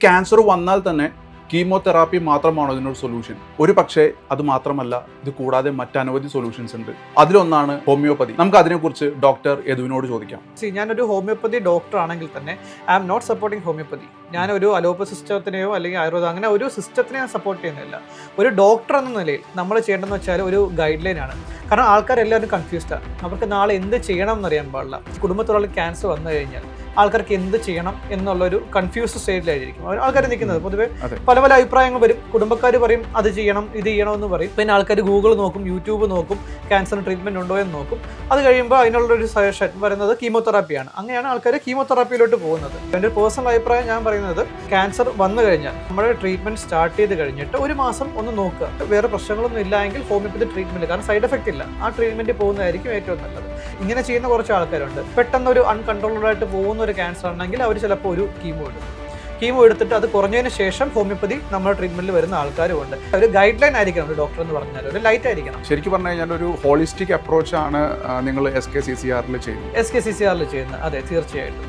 Cancer വന്നാൽ തന്നെ chemotherapy മാത്രമാണോ ഇതിനൊരു സൊല്യൂഷൻ? ഒരു പക്ഷേ അത് മാത്രമല്ല, ഇത് കൂടാതെ മറ്റനവധി സൊല്യൂഷൻസ് ഉണ്ട്. അതിലൊന്നാണ് ഹോമിയോപ്പതി. നമുക്ക് അതിനെക്കുറിച്ച് ഡോക്ടർ യദുവിനോട് ചോദിക്കാം. ഞാനൊരു ഹോമിയോപ്പതി ഡോക്ടർ ആണെങ്കിൽ തന്നെ I am not supporting homoeopathy. ഞാനൊരു അലോപ്പതി സിസ്റ്റത്തിനെയോ അല്ലെങ്കിൽ ആയുർവേദം അങ്ങനെ ഒരു സിസ്റ്റത്തിനെ ഞാൻ സപ്പോർട്ട് ചെയ്യുന്നില്ല. ഒരു ഡോക്ടർ എന്ന നിലയിൽ നമ്മൾ ചെയ്യേണ്ടതെന്ന് വെച്ചാൽ ഒരു ഗൈഡ് ലൈൻ ആണ്. കാരണം ആൾക്കാരെല്ലാവരും കൺഫ്യൂസ്ഡാണ്. അവർക്ക് നാളെ എന്ത് ചെയ്യണം എന്നറിയാൻ പാടില്ല. കുടുംബത്തിലുള്ള ക്യാൻസർ വന്നു കഴിഞ്ഞാൽ ആൾക്കാർക്ക് എന്ത് ചെയ്യണം എന്നുള്ളൊരു കൺഫ്യൂസ്ഡ് സ്റ്റേജിലായിരിക്കും ആൾക്കാർ നിൽക്കുന്നത്. പൊതുവെ പല പല അഭിപ്രായങ്ങൾ വരും. കുടുംബക്കാർ പറയും അത് ചെയ്യണം ഇത് ചെയ്യണം എന്ന് പറയും. പിന്നെ ആൾക്കാർ ഗൂഗിൾ നോക്കും, യൂട്യൂബ് നോക്കും, ക്യാൻസറിന് ട്രീറ്റ്മെൻറ്റ് ഉണ്ടോ എന്ന് നോക്കും. അത് കഴിയുമ്പോൾ അതിനുള്ളൊരു സജഷൻ പറയുന്നത് കീമോതെറാപ്പിയാണ്. അങ്ങനെയാണ് ആൾക്കാർ കീമോതെറാപ്പിയിലോട്ട് പോകുന്നത്. എൻ്റെ പേഴ്സണൽ അഭിപ്രായം ഞാൻ പറയുന്നത്, ക്യാൻസർ വന്നു കഴിഞ്ഞാൽ നമ്മുടെ ട്രീറ്റ്മെൻറ്റ് സ്റ്റാർട്ട് ചെയ്ത് കഴിഞ്ഞിട്ട് ഒരു മാസം ഒന്ന് നോക്കുക. വേറെ പ്രശ്നങ്ങളൊന്നും ഇല്ല എങ്കിൽ ഹോമിയോപ്പതി ട്രീറ്റ്മെൻറ്റ്, കാരണം സൈഡ് എഫക്റ്റ് ഇല്ല, ആ ട്രീറ്റ്മെൻറ്റ് പോകുന്നതായിരിക്കും ഏറ്റവും നല്ലത്. ഇങ്ങനെ ചെയ്യുന്ന കുറച്ച് ആൾക്കാരുണ്ട്. പെട്ടെന്ന് ഒരു അൺകൺട്രോൾഡ് ആയിട്ട് പോകുന്ന ഒരു ക്യാൻസർ ആണെങ്കിൽ അവർ ചിലപ്പോൾ ഒരു കീമോ എടുത്തിട്ട് അത് കുറഞ്ഞതിന് ശേഷം ഹോമിയോപ്പതി നമ്മുടെ ട്രീറ്റ്മെന്റിൽ വരുന്ന ആൾക്കാരുമുണ്ട്. ഒരു ഗൈഡ് ലൈൻ ആയിരിക്കണം ഒരു ഡോക്ടർ എന്ന് പറഞ്ഞാൽ, ഒരു ലൈറ്റ് ആയിരിക്കണം. ശരിക്കും പറഞ്ഞു കഴിഞ്ഞാൽ ഒരു ഹോളിസ്റ്റിക് അപ്രോച്ച് ആണ് നിങ്ങൾ SKCCR ചെയ്യുന്നത്. SKCCR ചെയ്യുന്നത്, അതെ, തീർച്ചയായിട്ടും.